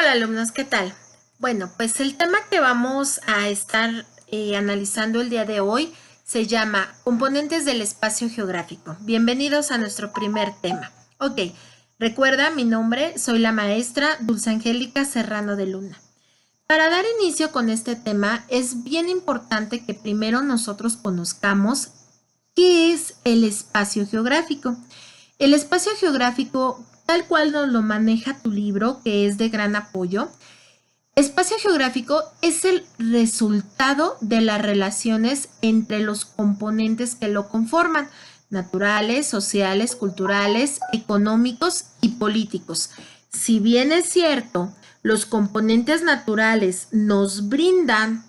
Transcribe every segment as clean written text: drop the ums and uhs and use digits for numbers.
Hola alumnos, ¿qué tal? Bueno, pues el tema que vamos a estar analizando el día de hoy se llama componentes del espacio geográfico. Bienvenidos a nuestro primer tema. Ok, recuerda mi nombre, soy la maestra Dulce Angélica Serrano de Luna. Para dar inicio con este tema es bien importante que primero nosotros conozcamos qué es el espacio geográfico. El espacio geográfico, tal cual nos lo maneja tu libro, que es de gran apoyo, espacio geográfico es el resultado de las relaciones entre los componentes que lo conforman, naturales, sociales, culturales, económicos y políticos. Si bien es cierto, los componentes naturales nos brindan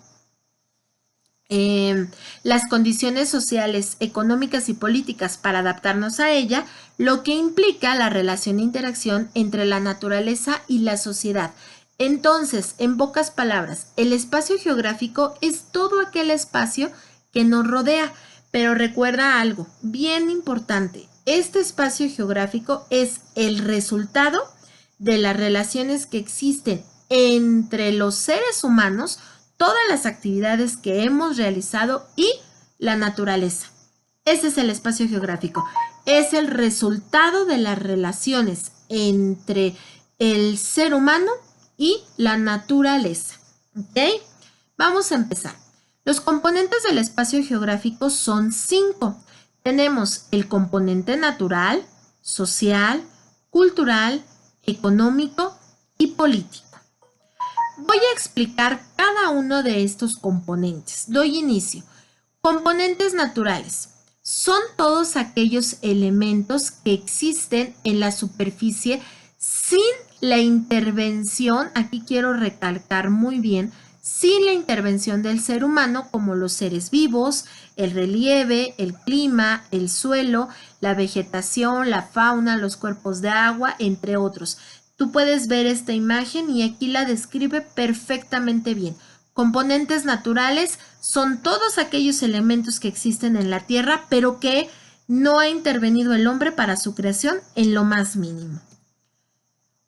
las condiciones sociales, económicas y políticas para adaptarnos a ella, lo que implica la relación e interacción entre la naturaleza y la sociedad. Entonces, en pocas palabras, el espacio geográfico es todo aquel espacio que nos rodea, pero recuerda algo bien importante, este espacio geográfico es el resultado de las relaciones que existen entre los seres humanos, todas las actividades que hemos realizado y la naturaleza. Ese es el espacio geográfico. Es el resultado de las relaciones entre el ser humano y la naturaleza. ¿Ok? Vamos a empezar. Los componentes del espacio geográfico son 5. Tenemos el componente natural, social, cultural, económico y político. Voy a explicar cada uno de estos componentes. Doy inicio. Componentes naturales. Son todos aquellos elementos que existen en la superficie sin la intervención, aquí quiero recalcar muy bien, sin la intervención del ser humano, como los seres vivos, el relieve, el clima, el suelo, la vegetación, la fauna, los cuerpos de agua, entre otros. Tú puedes ver esta imagen y aquí la describe perfectamente bien. Componentes naturales son todos aquellos elementos que existen en la Tierra, pero que no ha intervenido el hombre para su creación en lo más mínimo.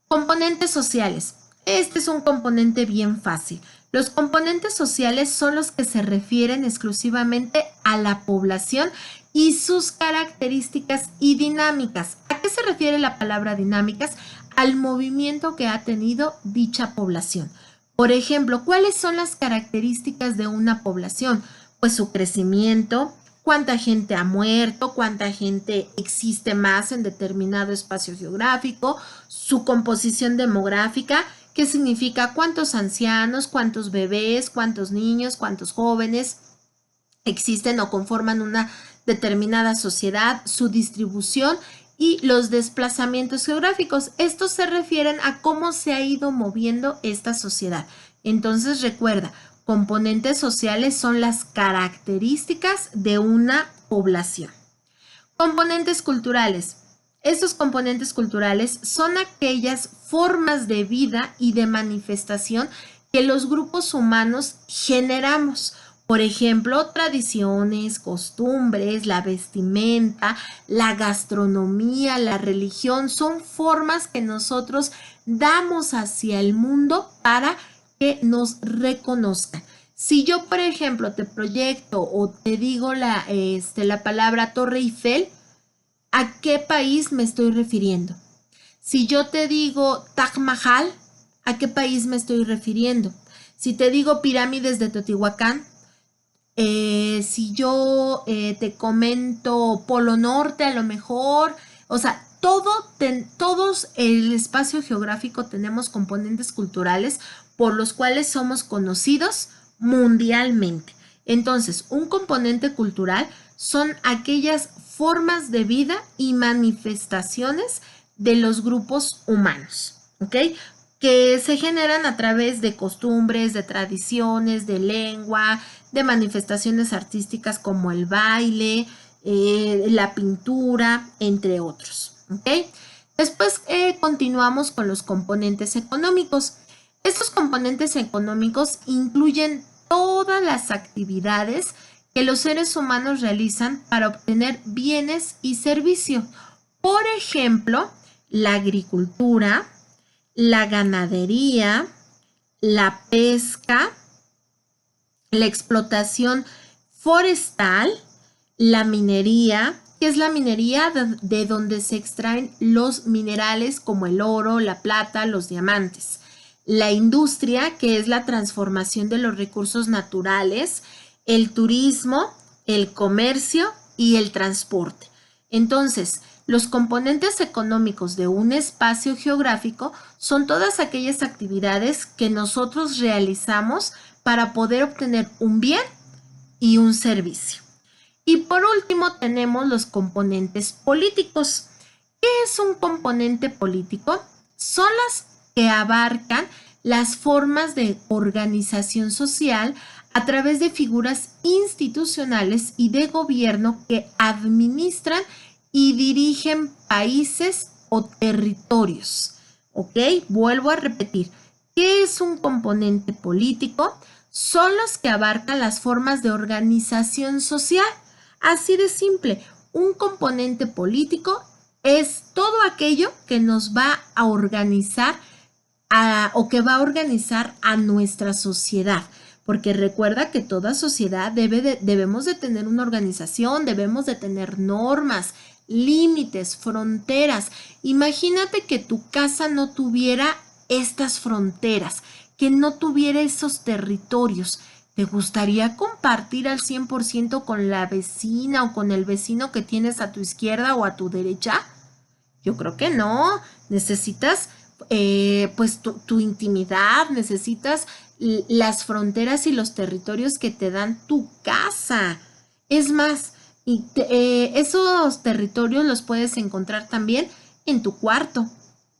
Componentes sociales. Este es un componente bien fácil. Los componentes sociales son los que se refieren exclusivamente a la población y sus características y dinámicas. ¿A qué se refiere la palabra dinámicas? Al movimiento que ha tenido dicha población. Por ejemplo, ¿cuáles son las características de una población? Pues su crecimiento, cuánta gente ha muerto, cuánta gente existe más en determinado espacio geográfico, su composición demográfica, ¿qué significa? Cuántos ancianos, cuántos bebés, cuántos niños, cuántos jóvenes existen o conforman una determinada sociedad, su distribución y los desplazamientos geográficos. Estos se refieren a cómo se ha ido moviendo esta sociedad. Entonces recuerda, componentes sociales son las características de una población. Componentes culturales. Estos componentes culturales son aquellas formas de vida y de manifestación que los grupos humanos generamos. Por ejemplo, tradiciones, costumbres, la vestimenta, la gastronomía, la religión, son formas que nosotros damos hacia el mundo para que nos reconozcan. Si yo, por ejemplo, te proyecto o te digo la palabra Torre Eiffel, ¿a qué país me estoy refiriendo? Si yo te digo Taj Mahal, ¿a qué país me estoy refiriendo? Si te digo pirámides de Teotihuacán, si yo te comento Polo Norte a lo mejor, o sea, todos el espacio geográfico tenemos componentes culturales por los cuales somos conocidos mundialmente. Entonces, un componente cultural son aquellas formas de vida y manifestaciones de los grupos humanos, ¿ok? Que se generan a través de costumbres, de tradiciones, de lengua, de manifestaciones artísticas como el baile, la pintura, entre otros, ¿ok? Después continuamos con los componentes económicos. Estos componentes económicos incluyen todas las actividades que los seres humanos realizan para obtener bienes y servicios. Por ejemplo, la agricultura, la ganadería, la pesca, la explotación forestal, la minería. ¿Qué es la minería? De donde se extraen los minerales como el oro, la plata, los diamantes. La industria, que es la transformación de los recursos naturales, el turismo, el comercio y el transporte. Entonces, los componentes económicos de un espacio geográfico son todas aquellas actividades que nosotros realizamos para poder obtener un bien y un servicio. Y por último tenemos los componentes políticos. ¿Qué es un componente político? Son las que abarcan las formas de organización social a través de figuras institucionales y de gobierno que administran y dirigen países o territorios. ¿Ok? Vuelvo a repetir. ¿Qué es un componente político? Son los que abarcan las formas de organización social. Así de simple, un componente político es todo aquello que nos va a organizar o que va a organizar a nuestra sociedad. Porque recuerda que toda sociedad debemos de tener una organización, debemos de tener normas, límites, fronteras. Imagínate que tu casa no tuviera estas fronteras, que no tuviera esos territorios. ¿Te gustaría compartir al 100% con la vecina o con el vecino que tienes a tu izquierda o a tu derecha? Yo creo que no. Necesitas pues tu intimidad, necesitas las fronteras y los territorios que te dan tu casa. Es más, esos territorios los puedes encontrar también en tu cuarto,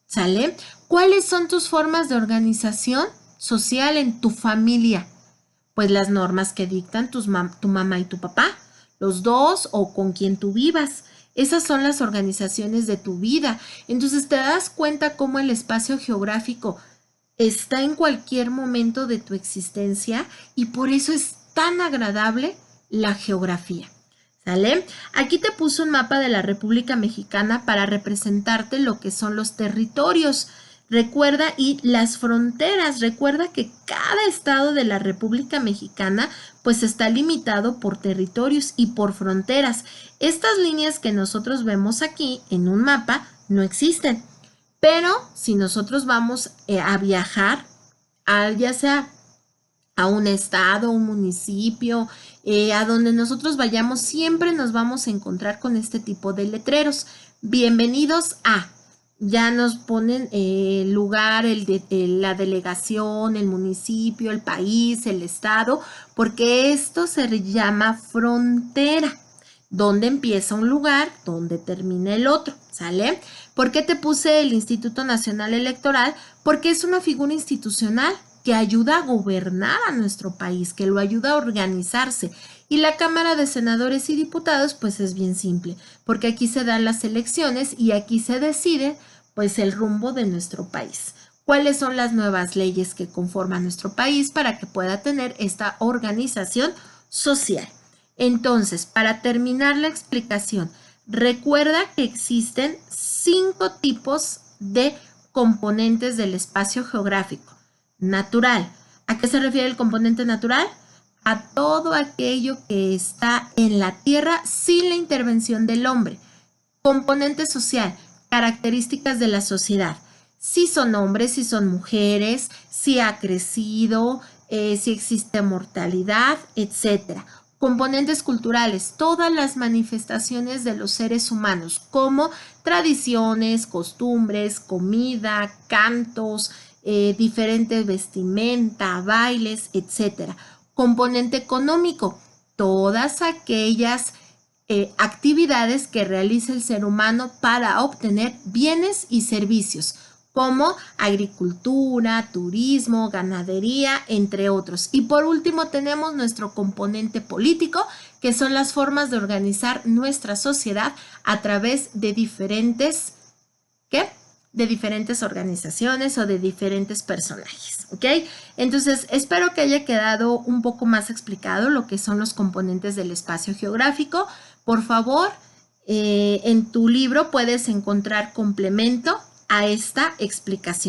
¿sale? ¿Cuáles son tus formas de organización social en tu familia? Pues las normas que dictan tu mamá y tu papá, los dos o con quien tú vivas. Esas son las organizaciones de tu vida. Entonces te das cuenta cómo el espacio geográfico está en cualquier momento de tu existencia y por eso es tan agradable la geografía. ¿Sale? Aquí te puse un mapa de la República Mexicana para representarte lo que son los territorios. Recuerda, y las fronteras, recuerda que cada estado de la República Mexicana pues está limitado por territorios y por fronteras. Estas líneas que nosotros vemos aquí en un mapa no existen, pero si nosotros vamos a viajar, ya sea a un estado, un municipio, a donde nosotros vayamos, siempre nos vamos a encontrar con este tipo de letreros. Bienvenidos a... Ya nos ponen el lugar, la delegación, el municipio, el país, el estado, porque esto se llama frontera. ¿Dónde empieza un lugar? ¿Dónde termina el otro? ¿Sale? ¿Por qué te puse el Instituto Nacional Electoral? Porque es una figura institucional que ayuda a gobernar a nuestro país, que lo ayuda a organizarse. Y la Cámara de Senadores y Diputados, pues es bien simple, porque aquí se dan las elecciones y aquí se decide, pues, el rumbo de nuestro país. ¿Cuáles son las nuevas leyes que conforman nuestro país para que pueda tener esta organización social? Entonces, para terminar la explicación, recuerda que existen 5 tipos de componentes del espacio geográfico. Natural. ¿A qué se refiere el componente natural? A todo aquello que está en la tierra sin la intervención del hombre. Componente social, características de la sociedad. Si son hombres, si son mujeres, si ha crecido, si existe mortalidad, etc. Componentes culturales, todas las manifestaciones de los seres humanos, como tradiciones, costumbres, comida, cantos, diferentes vestimenta, bailes, etc. Componente económico, todas aquellas actividades que realiza el ser humano para obtener bienes y servicios, como agricultura, turismo, ganadería, entre otros. Y por último tenemos nuestro componente político, que son las formas de organizar nuestra sociedad a través de diferentes, de diferentes organizaciones o de diferentes personajes, ¿ok? Entonces, espero que haya quedado un poco más explicado lo que son los componentes del espacio geográfico. Por favor, en tu libro puedes encontrar complemento a esta explicación.